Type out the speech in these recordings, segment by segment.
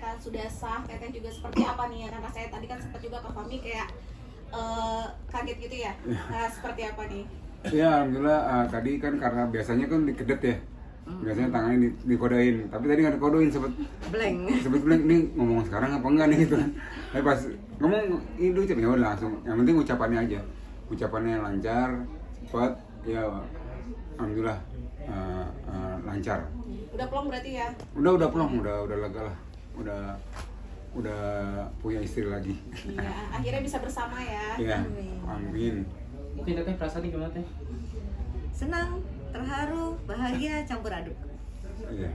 kan sudah sah, Teteh juga seperti apa nih ya? Karena saya tadi kan sempat juga Kak Fahmi kayak kaget gitu ya. Nah, seperti apa nih? Ya alhamdulillah, tadi kan karena biasanya kan dikedet ya, biasanya tangannya dikodain, tapi tadi nggak dikodoin, Blank. sebetulnya ini ngomong sekarang apa enggak nih gitu kan. Tapi pas ngomong itu ucap ya udah langsung, yang penting ucapannya aja, ucapannya lancar, cepat, ya alhamdulillah lancar. Udah plong berarti ya? Udah pulang, udah lega lah, udah punya istri lagi. Iya, akhirnya bisa bersama ya. Ya, Amin. amin. Mungkin Teteh perasaannya gimana Teh? Senang, terharu, bahagia, campur aduk. Iya.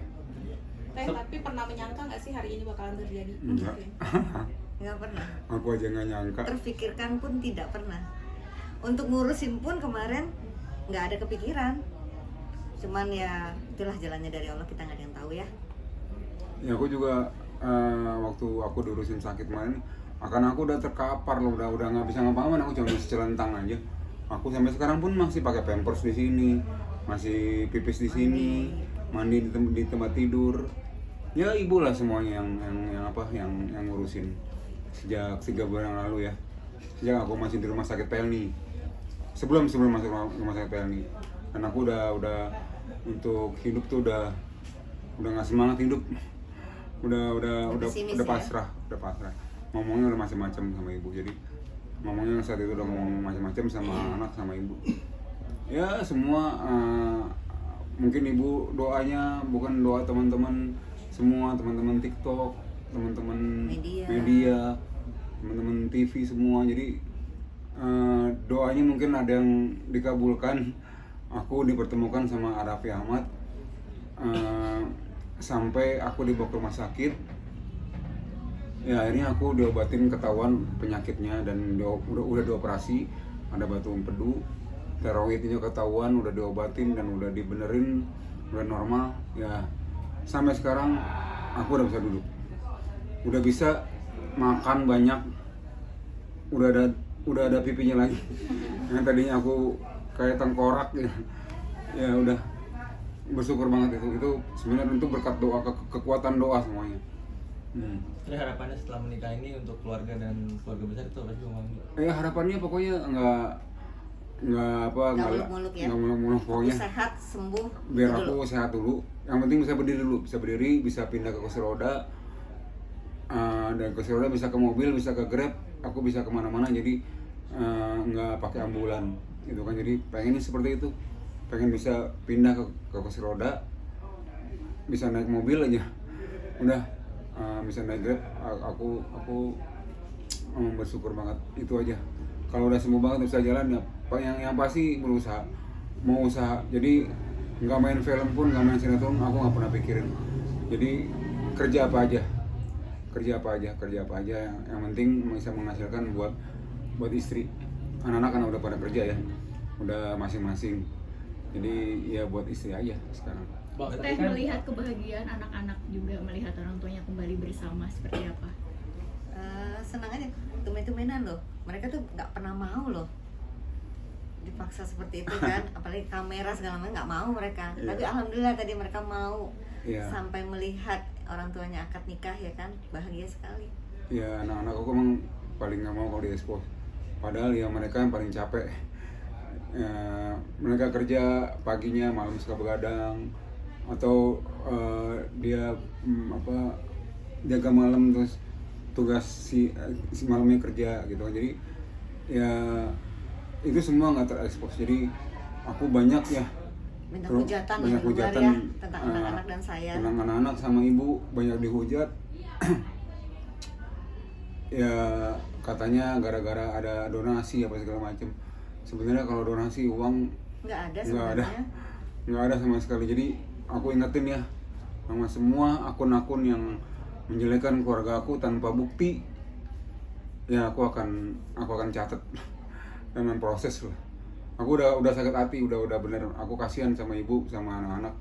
Teh, tapi pernah menyangka nggak sih hari ini bakalan terjadi? Enggak. Nggak pernah. Aku aja nggak nyangka. Terfikirkan pun tidak pernah. Untuk ngurusin pun kemarin nggak ada kepikiran. Cuman ya itulah jalannya dari Allah, kita nggak ada yang tahu ya. Ya aku juga waktu aku diurusin sakit kemarin, akan aku udah terkapar loh, udah nggak bisa ngapa-ngapain, aku cuma bisa celentang aja. Aku sampai sekarang pun masih pakai pampers di sini, masih pipis di sini, mandi di tempat tidur. Ya ibu lah semuanya yang ngurusin sejak 3 bulan yang lalu ya. Sejak aku masih di rumah sakit Pelni, sebelum masuk rumah sakit Pelni, dan aku udah untuk hidup tuh udah nggak semangat hidup, udah Pesimis ya? pasrah, ngomongnya udah macam-macam sama ibu. Jadi ngomongnya saat itu udah ngomong macam-macam sama anak sama ibu. Ya semua mungkin ibu doanya bukan doa teman-teman semua, teman-teman TikTok, teman-teman media, teman-teman TV semua. Jadi doanya mungkin ada yang dikabulkan. Aku dipertemukan sama Arafi Ahmad, sampai aku dibawa ke rumah sakit. Ya akhirnya aku diobatin, ketahuan penyakitnya, dan udah dioperasi, ada batu empedu, tiroidnya ketahuan, udah diobatin dan udah dibenerin, udah normal. Ya sampai sekarang aku udah bisa duduk, udah bisa makan banyak, udah ada pipinya lagi. Yang tadinya aku kayak tengkorak ya udah bersyukur banget. Itu sebenarnya itu berkat doa, kekuatan doa semuanya. Jadi harapannya setelah menikah ini untuk keluarga dan keluarga besar itu apa sih Bang Fahmi? Ya harapannya pokoknya nggak muluk-muluk ya. Pokoknya Aku sehat, sembuh. biar itu aku sehat dulu. Yang penting bisa berdiri dulu, bisa pindah ke kursi roda, dan kursi roda bisa ke mobil, bisa ke Grab, aku bisa kemana-mana. Jadi nggak pakai ambulan gitu kan. Jadi pengennya seperti itu, pengen bisa pindah ke kursi roda, bisa naik mobil aja udah, bisa naik Grab. Aku bersyukur banget itu aja. Kalau udah sembuh banget bisa jalan ya, yang pasti mau usaha. Jadi nggak main film pun, nggak main sinetron, aku nggak pernah pikirin. Jadi kerja apa aja yang penting bisa menghasilkan buat istri. Anak-anak kan udah pada kerja ya, udah masing-masing. Jadi ya buat istri aja sekarang. Teh melihat kebahagiaan anak-anak juga, melihat orang tuanya kembali bersama seperti apa? senang aja, tumen-tumenan loh. Mereka tuh nggak pernah mau loh dipaksa seperti itu kan, apalagi kamera segala macam, nggak mau mereka. Tapi alhamdulillah tadi mereka mau, sampai melihat orang tuanya akad nikah ya kan, bahagia sekali. Ya anak-anak aku emang paling nggak mau kalau diekspos, padahal ya mereka yang paling capek. Ya, mereka kerja paginya, malam suka begadang, atau dia jaga malam, terus tugas si malamnya kerja gitu. Jadi ya itu semua nggak terekspos. Jadi aku banyak ya minta hujatan ya tentang anak-anak dan saya, tentang anak-anak sama ibu banyak dihujat. Ya katanya gara-gara ada donasi apa segala macam. Sebenarnya kalau donasi uang nggak ada sama sekali. Jadi aku ingetin ya sama semua akun-akun yang menjelekkan keluarga aku tanpa bukti, ya aku akan catat dan memproses lah. Aku udah sakit hati, udah bener. Aku kasihan sama ibu sama anak-anak.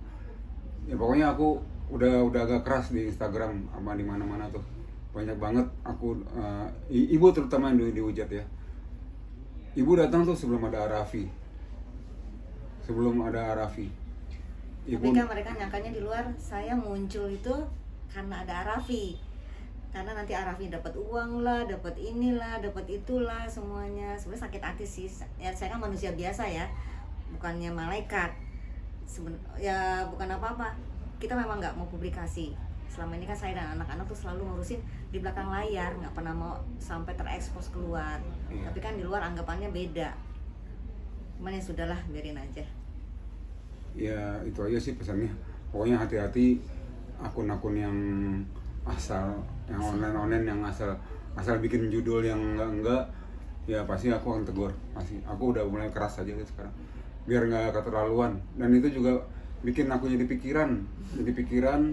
Ya pokoknya aku udah agak keras di Instagram sama di mana-mana tuh. Banyak banget aku ibu terutama yang dihujat ya. Ibu datang tuh sebelum ada Arafi. Tapi kan mereka nyangkanya di luar saya muncul itu karena ada Arafi. karena nanti Arafi dapat uang lah, dapat inilah, dapat itulah semuanya. Sebenarnya sakit hati sih. Ya saya kan manusia biasa ya, bukannya malaikat. Ya bukan apa-apa. Kita memang nggak mau publikasi. Selama ini kan saya dan anak-anak tuh selalu ngurusin di belakang layar, nggak pernah mau sampai terekspos keluar. Tapi kan di luar anggapannya beda. Cuman ya sudahlah, biarin aja. Ya itu aja sih pesannya. Pokoknya hati-hati akun-akun yang asal, yang online yang asal bikin judul yang enggak, ya pasti aku akan tegur. Pasti aku udah mulai keras aja sekarang, biar nggak keterlaluan. Dan itu juga bikin aku jadi pikiran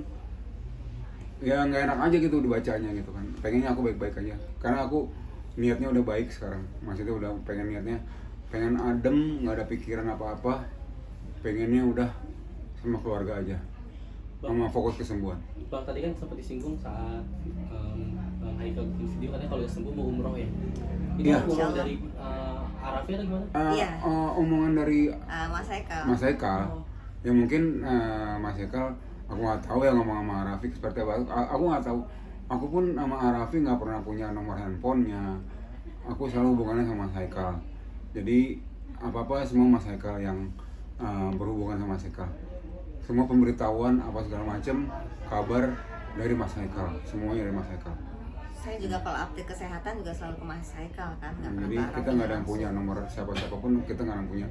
ya nggak enak aja gitu dibacanya gitu kan. Pengennya aku baik-baik aja, karena aku niatnya udah baik sekarang. Maksudnya udah pengen adem, nggak ada pikiran apa-apa, pengennya udah sama keluarga aja, sama fokus kesembuhan. Bang, tadi kan sempat disinggung saat Bang Haikal bikin video katanya kalau sembuh mau umroh ya. Itu Iya. umroh dari Arafi atau gimana? Iya. Omongan dari Mas Haikal. Mas Haikal. Ya mungkin Mas Haikal, aku nggak tahu ya ngomong sama Arafi seperti apa. Aku nggak tahu. Aku pun sama Arafi nggak pernah punya nomor handphonenya. Aku selalu hubungannya sama Mas Haikal. Jadi apa-apa semua Mas Haikal yang berhubungan sama Mas Haikal. Semua pemberitahuan apa segala macam, kabar dari Mas Haikal, semuanya dari Mas Haikal. Saya juga kalau update kesehatan juga selalu ke Mas Haikal kan. Nggak pernah Jadi ke kita Arafi nggak ada yang langsung. punya nomor siapa-siapapun, kita nggak ada yang punya.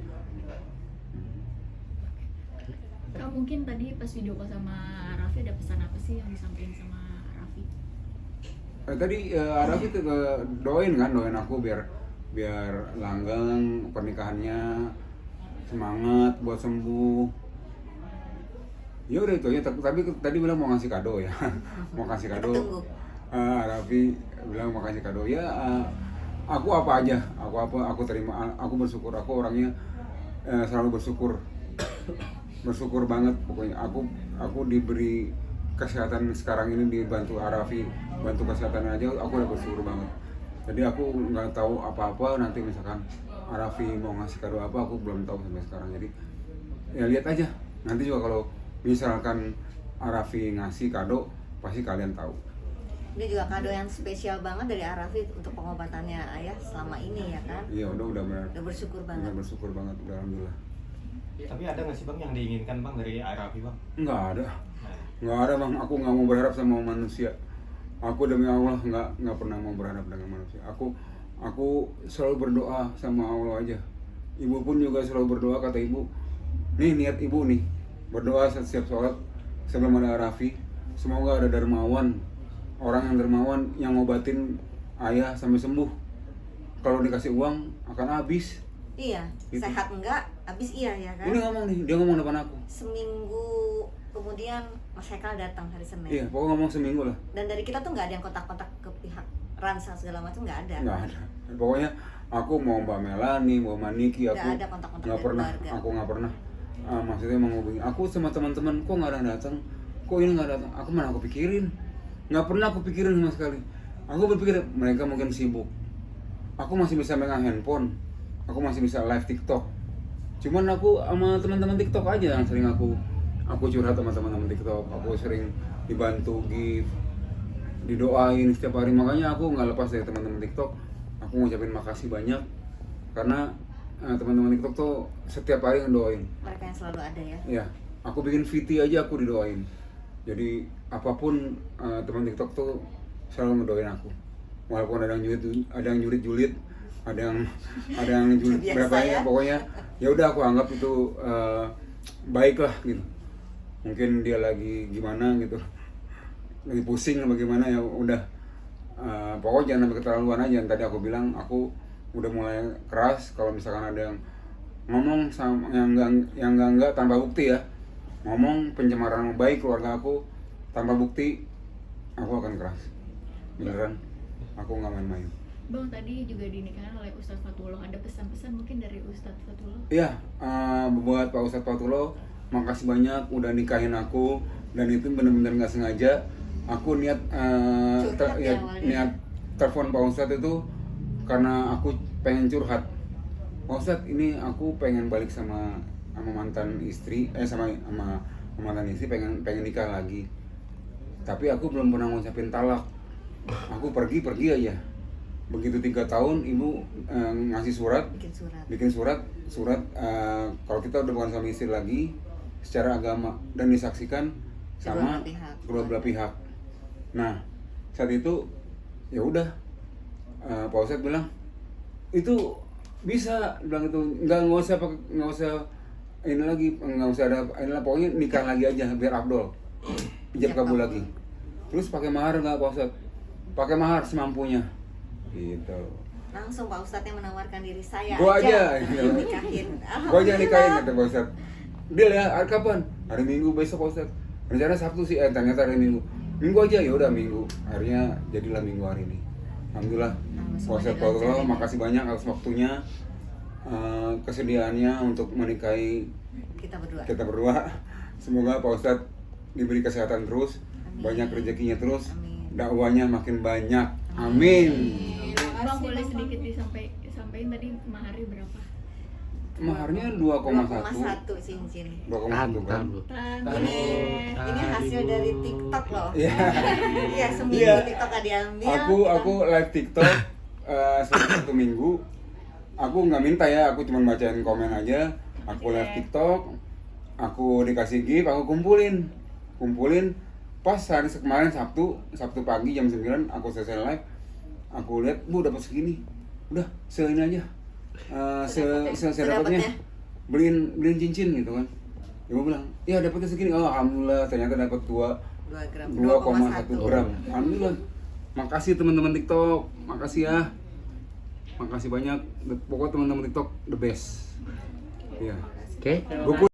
Kak, mungkin tadi pas video call sama Raffi ada pesan apa sih yang disampaikan sama Raffi? Tadi Arafi tuh doain aku biar langgeng pernikahannya, semangat buat sembuh. Ya udah itu aja. Tapi tadi bilang mau ngasih kado ya, mau kasih kado. Tunggu. Raffi bilang mau kasih kado ya. Aku apa aja, aku terima, aku bersyukur. Aku orangnya selalu bersyukur banget. Pokoknya aku diberi kesehatan sekarang ini, dibantu Arafi, bantu kesehatan aja, aku udah bersyukur banget. Jadi aku nggak tahu apa-apa nanti misalkan Arafi mau ngasih kado apa, aku belum tahu sampai sekarang. Jadi ya lihat aja nanti juga kalau misalkan Arafi ngasih kado, pasti kalian tahu. Ini juga kado yang spesial banget dari Arafi untuk pengobatannya ayah selama ini ya kan. Iya udah Udah bersyukur banget. Udah bersyukur banget, alhamdulillah. Tapi ada nggak sih bang yang diinginkan bang dari Arafi bang? Nggak ada bang. Aku nggak mau berharap sama manusia. Aku demi Allah nggak pernah mau berharap dengan manusia. Aku selalu berdoa sama Allah aja. Ibu pun juga selalu berdoa, kata ibu. Nih niat ibu nih, berdoa setiap sholat sebelum ada Arafi. Semoga ada dermawan, orang yang dermawan yang ngobatin ayah sampai sembuh. Kalau dikasih uang akan habis. Iya, Gitu. sehat enggak, habis iya ya kan. Ini ngomong nih, dia ngomong depan aku. Seminggu kemudian Mas Haikal datang hari Senin. Iya, pokoknya ngomong seminggu lah. Dan dari kita tuh nggak ada yang kontak-kontak ke pihak Ransa segala macam, nggak ada. Nggak ada. Pokoknya aku mau Mbak Melani, mau Mbak Niki, Nggak aku ada kontak-kontak nggak dari pernah. keluarga. Aku nggak pernah. Maksudnya menghubungi. Aku sama teman-teman, kok nggak ada yang datang? Kok ini nggak datang? Aku mana aku pikirin? Nggak pernah aku pikirin sama sekali. Aku berpikir mereka mungkin sibuk. Aku masih bisa megang handphone. Aku masih bisa live TikTok. Cuman aku sama teman-teman TikTok aja yang sering aku curhat sama teman-teman TikTok. Aku sering dibantu gift, didoain setiap hari. Makanya aku nggak lepas dari teman-teman TikTok. Aku ngucapin makasih banyak karena teman-teman TikTok tuh setiap hari ngedoain. Mereka yang selalu ada ya. Ya, aku bikin VT aja aku didoain. Jadi apapun teman TikTok tuh selalu ngedoain aku. Walaupun ada yang julid, ada yang julid Biasa berapa ya. ya, pokoknya ya udah aku anggap itu baik lah gitu. Mungkin dia lagi gimana gitu, lagi pusing apa gimana, ya udah pokoknya jangan sampai keterlaluan aja. Tadi aku bilang aku udah mulai keras kalau misalkan ada yang ngomong sama yang enggak tanpa bukti ya, ngomong pencemaran baik keluarga aku tanpa bukti, aku akan keras beneran. Aku nggak main-main. Bang, tadi juga dinikahkan oleh Ustadz Fatullah. Ada pesan-pesan mungkin dari Ustadz Fatullah? Iya, buat Pak Ustadz Fatullah, makasih banyak udah nikahin aku, dan itu bener-bener nggak sengaja. Aku niat niat telepon Pak Ustadz itu karena aku pengen curhat. Pak Ustadz, ini aku pengen balik sama mantan istri, sama mantan istri, pengen nikah lagi. Tapi aku belum pernah ngucapin talak. aku pergi aja. Begitu 3 tahun ibu ngasih surat, bikin surat kalau kita udah bukan suami istri lagi secara agama dan disaksikan sama kedua belah pihak. Nah saat itu ya udah Pak Ustadz bilang itu bisa, bilang itu nggak usah ini lagi, nggak usah ada ini lah, pokoknya nikah lagi aja biar afdol, ijab kabul lagi. Terus pakai mahar nggak Pak Ustadz? Pakai mahar semampunya gitu. Langsung Pak Ustadz yang menawarkan diri saya Gua aja nikahin. Gua aja nikahin kata Pak Ustadz. Deal ya, hari kapan? Hari Minggu besok Pak Ustadz. Rencana Sabtu sih, ternyata hari Minggu. Minggu aja, ya udah Minggu. Akhirnya jadilah Minggu hari ini. Alhamdulillah. Pak Ustadz Paulus, makasih banyak atas waktunya, kesediaannya untuk menikahi kita berdua. Semoga Pak Ustadz diberi kesehatan terus, banyak rezekinya terus, dakwanya makin banyak. Amin. Bang, boleh sedikit disampaikan tadi maharnya berapa? Maharnya 2,1 cincin. 2,1 kan? Ini hasil dari TikTok loh. Iya. Iya, seminggu Iya. TikTok gak diambil. Aku live TikTok selama 1 minggu. Aku nggak minta ya, aku cuma bacain komen aja. Aku live TikTok, aku dikasih gift, aku kumpulin. Pas hari kemarin Sabtu pagi jam 9 aku selesai live. Aku lihat, Bu dapat segini. Udah, ini aja. Sedapatnya. Beliin cincin gitu kan. Ibu bilang, "Ya dapatnya segini." Oh, alhamdulillah ternyata dapat 2,1 gram. Alhamdulillah. Makasih teman-teman TikTok. Makasih ya. Makasih banyak. Pokoknya teman-teman TikTok the best. Iya. Oke. Buku